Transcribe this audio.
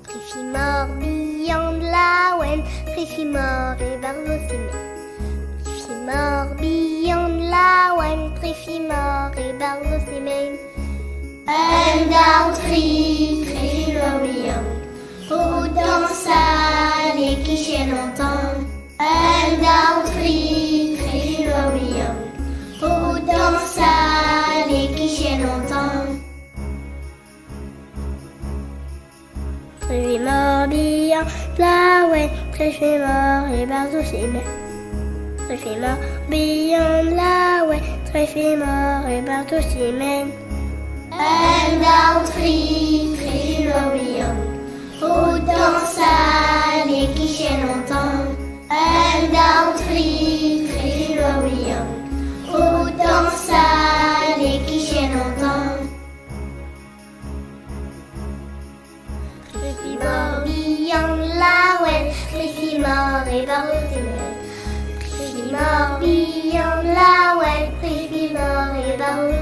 Trifimor, beyond la wen, Trifimor et Barzocime. Trifimor, beyond la wen, Trifimor et Barzocime. Un down Trifimor beyond, oh dans sa les qui chez longtemps. Un down Trifimor beyond, oh dans sa les qui chez longtemps. Trifimor beyond la wen, Trifimor et Barzocime. Trifimor beyond la wen, Trifimor et Barzocime. Un down Trifimor beyond, oh dans sa les qui chez longtemps. Un down Trifimor beyond, oh dans sa les qui chez longtemps. Trifimor beyond la wen, Trifimor et Barzocime. Trifimor beyond la wen, Trifimor et Barzocime.